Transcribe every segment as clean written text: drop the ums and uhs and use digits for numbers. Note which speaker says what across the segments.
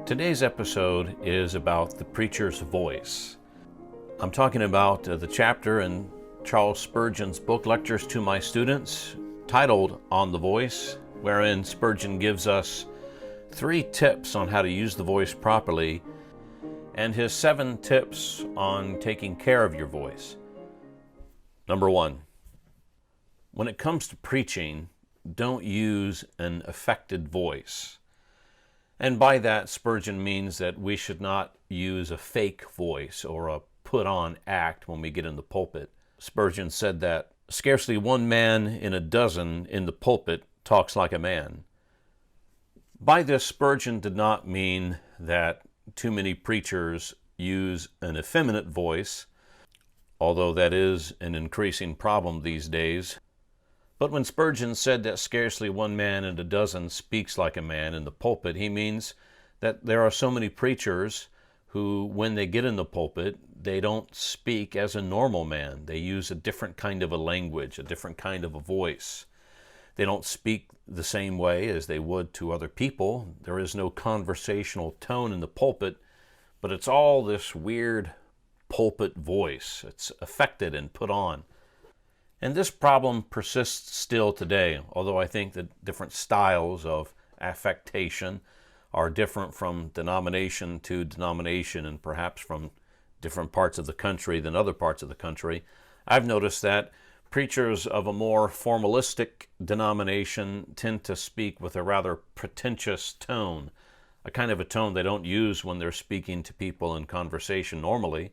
Speaker 1: Today's episode is about the preacher's voice. I'm talking about the chapter in Charles Spurgeon's book, Lectures to My Students, titled On the Voice, wherein Spurgeon gives us 3 tips on how to use the voice properly and his 7 tips on taking care of your voice. Number 1, when it comes to preaching, don't use an affected voice. And by that, Spurgeon means that we should not use a fake voice or a put-on act when we get in the pulpit. Spurgeon said that scarcely one man in a dozen in the pulpit talks like a man. By this, Spurgeon did not mean that too many preachers use an effeminate voice, although that is an increasing problem these days. But when Spurgeon said that scarcely one man in a dozen speaks like a man in the pulpit, he means that there are so many preachers who, when they get in the pulpit, they don't speak as a normal man. They use a different kind of a language, a different kind of a voice. They don't speak the same way as they would to other people. There is no conversational tone in the pulpit, but it's all this weird pulpit voice. It's affected and put on. And this problem persists still today, although I think that different styles of affectation are different from denomination to denomination and perhaps from different parts of the country than other parts of the country. I've noticed that preachers of a more formalistic denomination tend to speak with a rather pretentious tone, a kind of a tone they don't use when they're speaking to people in conversation normally.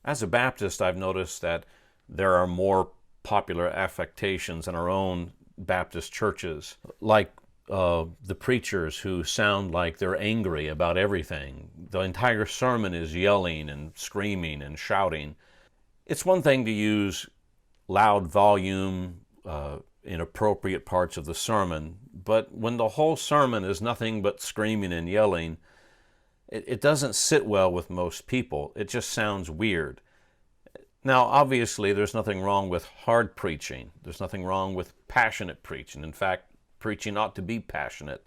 Speaker 1: As a Baptist, I've noticed that there are more popular affectations in our own Baptist churches, like the preachers who sound like they're angry about everything. The entire sermon is yelling and screaming and shouting. It's one thing to use loud volume in appropriate parts of the sermon, but when the whole sermon is nothing but screaming and yelling, it doesn't sit well with most people. It just sounds weird. Now, obviously, there's nothing wrong with hard preaching. There's nothing wrong with passionate preaching. In fact, preaching ought to be passionate.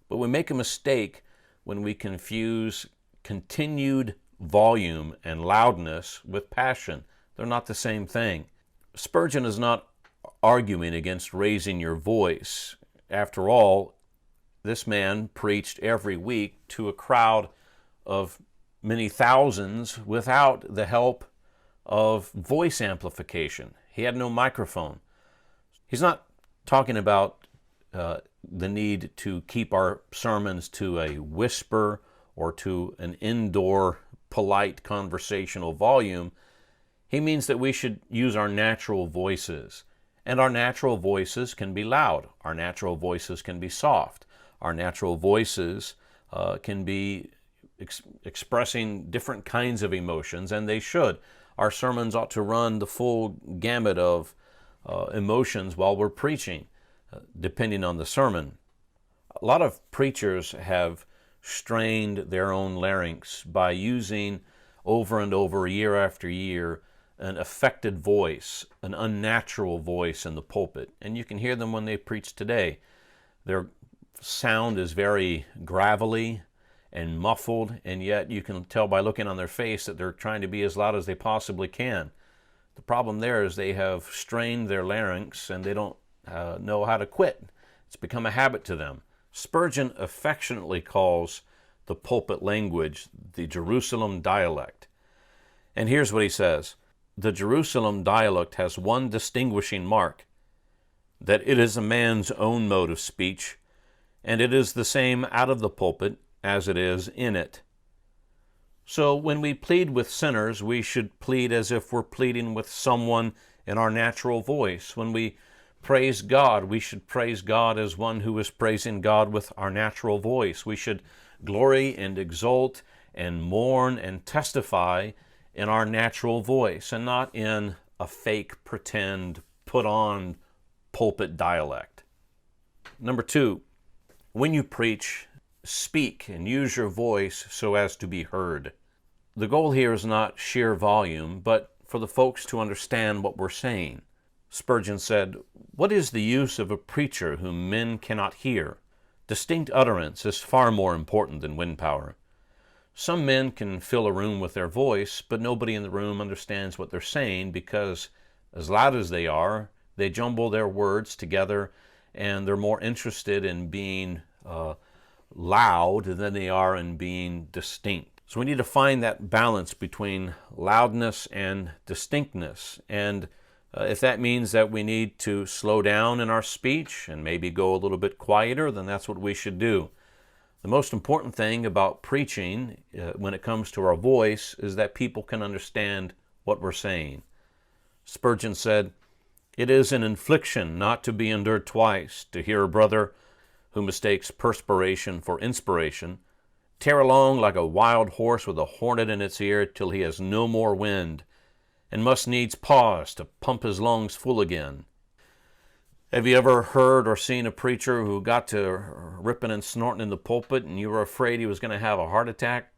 Speaker 1: But we make a mistake when we confuse continued volume and loudness with passion. They're not the same thing. Spurgeon is not arguing against raising your voice. After all, this man preached every week to a crowd of many thousands without the help of voice amplification. He had no microphone. He's not talking about the need to keep our sermons to a whisper or to an indoor, polite conversational volume. He means that we should use our natural voices. And our natural voices can be loud. Our natural voices can be soft. Our natural voices can be expressing different kinds of emotions, and they should. Our sermons ought to run the full gamut of emotions while we're preaching, depending on the sermon. A lot of preachers have strained their own larynx by using over and over, year after year, an affected voice, an unnatural voice in the pulpit. And you can hear them when they preach today. Their sound is very gravelly and muffled, and yet you can tell by looking on their face that they're trying to be as loud as they possibly can. The problem there is they have strained their larynx and they don't know how to quit. It's become a habit to them. Spurgeon affectionately calls the pulpit language the Jerusalem dialect. And here's what he says: the Jerusalem dialect has one distinguishing mark, that it is a man's own mode of speech, and it is the same out of the pulpit as it is in it. So when we plead with sinners, we should plead as if we're pleading with someone in our natural voice. When we praise God, we should praise God as one who is praising God with our natural voice. We should glory and exult and mourn and testify in our natural voice and not in a fake, pretend, put-on pulpit dialect. Number 2, when you preach, speak and use your voice so as to be heard. The goal here is not sheer volume, but for the folks to understand what we're saying. Spurgeon said, "What is the use of a preacher whom men cannot hear? Distinct utterance is far more important than wind power. Some men can fill a room with their voice, but nobody in the room understands what they're saying because, as loud as they are, they jumble their words together and they're more interested in being loud than they are in being distinct." So we need to find that balance between loudness and distinctness. And if that means that we need to slow down in our speech and maybe go a little bit quieter, then that's what we should do. The most important thing about preaching when it comes to our voice is that people can understand what we're saying. Spurgeon said, "It is an infliction not to be endured twice, to hear a brother who mistakes perspiration for inspiration tear along like a wild horse with a hornet in its ear till he has no more wind, and must needs pause to pump his lungs full again." Have you ever heard or seen a preacher who got to ripping and snorting in the pulpit and you were afraid he was going to have a heart attack?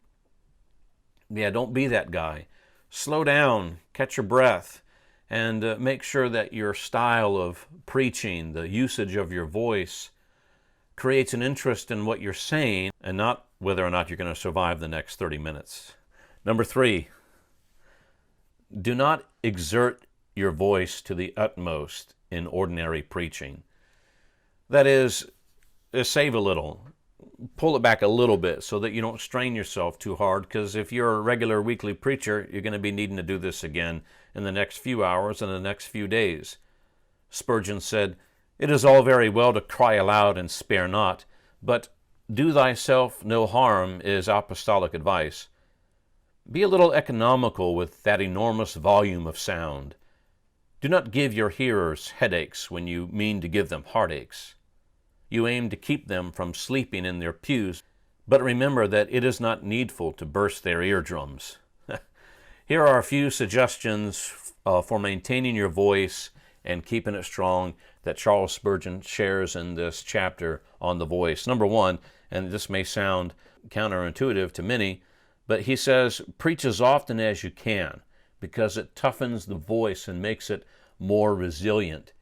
Speaker 1: Yeah, don't be that guy. Slow down, catch your breath, and make sure that your style of preaching, the usage of your voice, creates an interest in what you're saying and not whether or not you're going to survive the next 30 minutes. Number 3, do not exert your voice to the utmost in ordinary preaching. That is, save a little. Pull it back a little bit so that you don't strain yourself too hard, because if you're a regular weekly preacher, you're going to be needing to do this again in the next few hours and the next few days. Spurgeon said, "It is all very well to cry aloud and spare not, but do thyself no harm is apostolic advice. Be a little economical with that enormous volume of sound. Do not give your hearers headaches when you mean to give them heartaches. You aim to keep them from sleeping in their pews, but remember that it is not needful to burst their eardrums." Here are a few suggestions for maintaining your voice and keeping it strong that Charles Spurgeon shares in this chapter on the voice. Number 1, and this may sound counterintuitive to many, but he says, preach as often as you can, because it toughens the voice and makes it more resilient.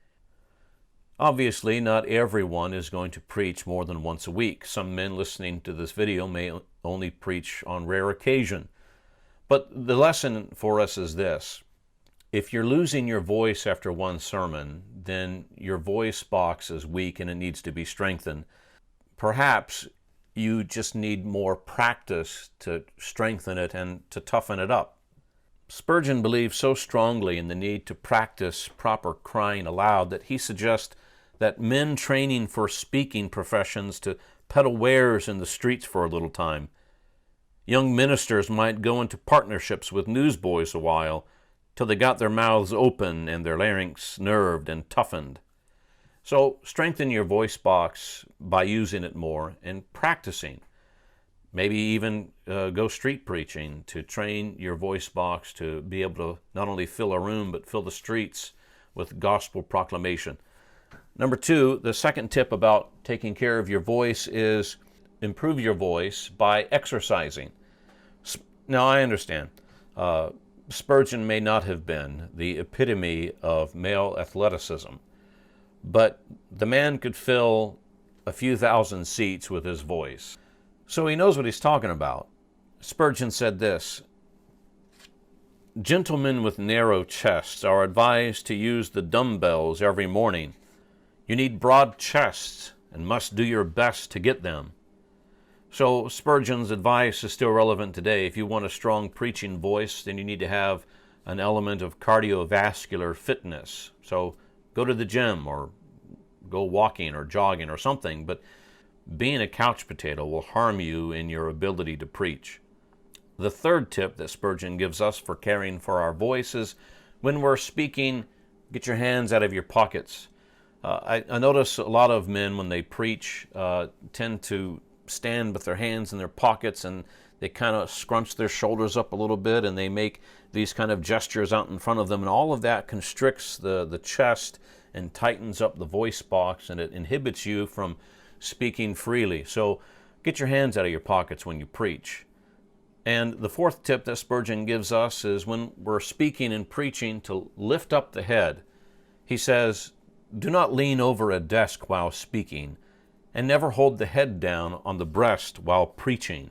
Speaker 1: Obviously, not everyone is going to preach more than once a week. Some men listening to this video may only preach on rare occasion. But the lesson for us is this. If you're losing your voice after one sermon, then your voice box is weak and it needs to be strengthened. Perhaps you just need more practice to strengthen it and to toughen it up. Spurgeon believes so strongly in the need to practice proper crying aloud that he suggests that men training for speaking professions to peddle wares in the streets for a little time. Young ministers might go into partnerships with newsboys a while till they got their mouths open and their larynx nerved and toughened. So strengthen your voice box by using it more and practicing. Maybe even go street preaching to train your voice box to be able to not only fill a room but fill the streets with gospel proclamation. Number 2, the second tip about taking care of your voice is improve your voice by exercising. Now I understand. Spurgeon may not have been the epitome of male athleticism, but the man could fill a few thousand seats with his voice. So he knows what he's talking about. Spurgeon said this, "Gentlemen with narrow chests are advised to use the dumbbells every morning. You need broad chests and must do your best to get them." So Spurgeon's advice is still relevant today. If you want a strong preaching voice, then you need to have an element of cardiovascular fitness. So go to the gym or go walking or jogging or something, but being a couch potato will harm you in your ability to preach. The third tip that Spurgeon gives us for caring for our voice is when we're speaking, get your hands out of your pockets. I notice a lot of men, when they preach, tend to stand with their hands in their pockets and they kind of scrunch their shoulders up a little bit and they make these kind of gestures out in front of them, and all of that constricts the chest and tightens up the voice box, and it inhibits you from speaking freely. So get your hands out of your pockets when you preach. And the fourth tip that Spurgeon gives us is when we're speaking and preaching to lift up the head. He says, do not lean over a desk while speaking, and never hold the head down on the breast while preaching.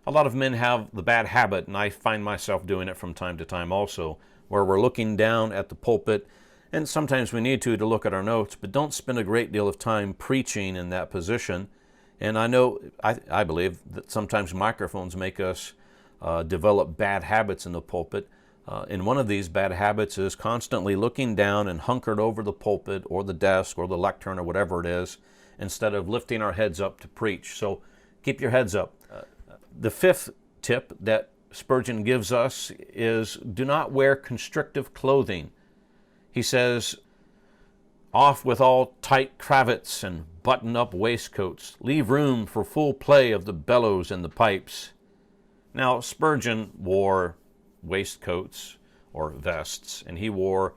Speaker 1: A lot of men have the bad habit, and I find myself doing it from time to time also, where we're looking down at the pulpit, and sometimes we need to look at our notes, but don't spend a great deal of time preaching in that position. And I believe that sometimes microphones make us develop bad habits in the pulpit. And one of these bad habits is constantly looking down and hunkered over the pulpit or the desk or the lectern or whatever it is, instead of lifting our heads up to preach. So keep your heads up. The fifth tip that Spurgeon gives us is do not wear constrictive clothing. He says, off with all tight cravats and button-up waistcoats. Leave room for full play of the bellows and the pipes. Now, Spurgeon wore waistcoats or vests, and he wore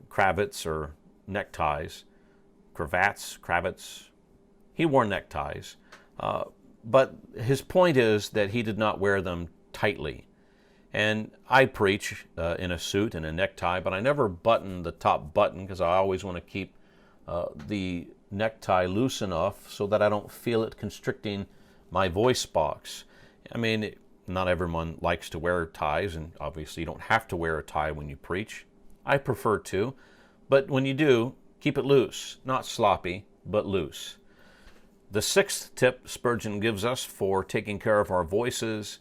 Speaker 1: cravats or neckties, cravats. He wore neckties, but his point is that he did not wear them tightly. And I preach in a suit and a necktie, but I never button the top button because I always want to keep the necktie loose enough so that I don't feel it constricting my voice box. I mean, not everyone likes to wear ties, and obviously you don't have to wear a tie when you preach. I prefer to, but when you do, keep it loose, not sloppy, but loose. The sixth tip Spurgeon gives us for taking care of our voices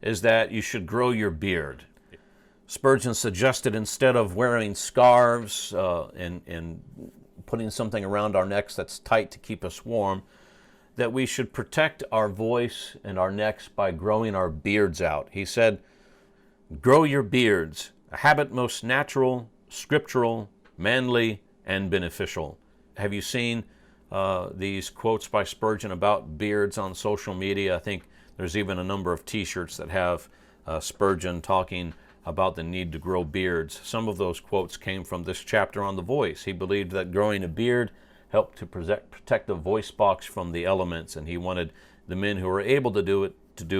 Speaker 1: is that you should grow your beard. Spurgeon suggested instead of wearing scarves and putting something around our necks that's tight to keep us warm, that we should protect our voice and our necks by growing our beards out. He said, grow your beards, a habit most natural, scriptural, manly, and beneficial. Have you seen these quotes by Spurgeon about beards on social media? I think there's even a number of t-shirts that have Spurgeon talking about the need to grow beards. Some of those quotes came from this chapter on the voice. He believed that growing a beard helped to protect the voice box from the elements, and he wanted the men who were able to do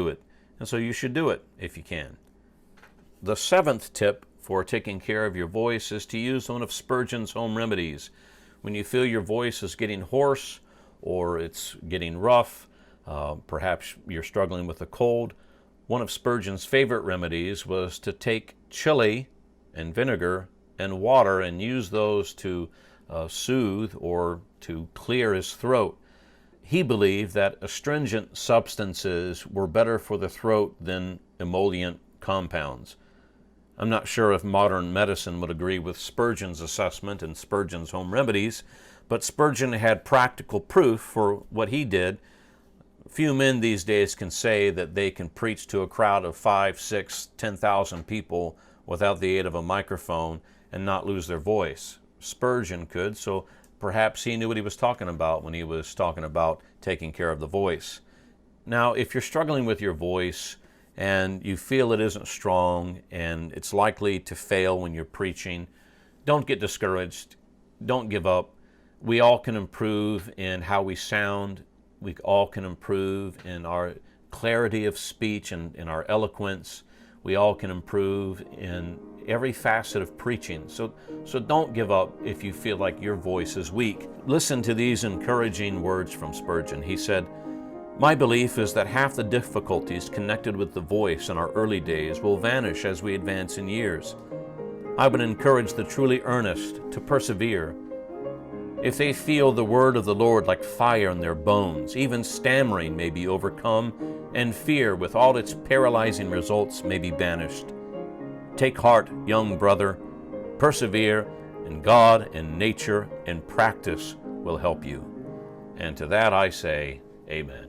Speaker 1: it. And so you should do it if you can. The seventh tip for taking care of your voice is to use one of Spurgeon's home remedies. When you feel your voice is getting hoarse or it's getting rough, perhaps you're struggling with a cold, one of Spurgeon's favorite remedies was to take chili and vinegar and water and use those to soothe or to clear his throat. He believed that astringent substances were better for the throat than emollient compounds. I'm not sure if modern medicine would agree with Spurgeon's assessment and Spurgeon's home remedies, but Spurgeon had practical proof for what he did. Few men these days can say that they can preach to a crowd of 5, 6, 10,000 people without the aid of a microphone and not lose their voice. Spurgeon could, so perhaps he knew what he was talking about when he was talking about taking care of the voice. Now, if you're struggling with your voice and you feel it isn't strong and it's likely to fail when you're preaching, don't get discouraged. Don't give up. We all can improve in how we sound. We all can improve in our clarity of speech and in our eloquence. We all can improve in every facet of preaching. So don't give up if you feel like your voice is weak. Listen to these encouraging words from Spurgeon. He said, "My belief is that half the difficulties connected with the voice in our early days will vanish as we advance in years. I would encourage the truly earnest to persevere. If they feel the word of the Lord like fire in their bones, even stammering may be overcome, and fear with all its paralyzing results may be banished. Take heart, young brother, persevere, and God and nature and practice will help you." And to that I say, amen.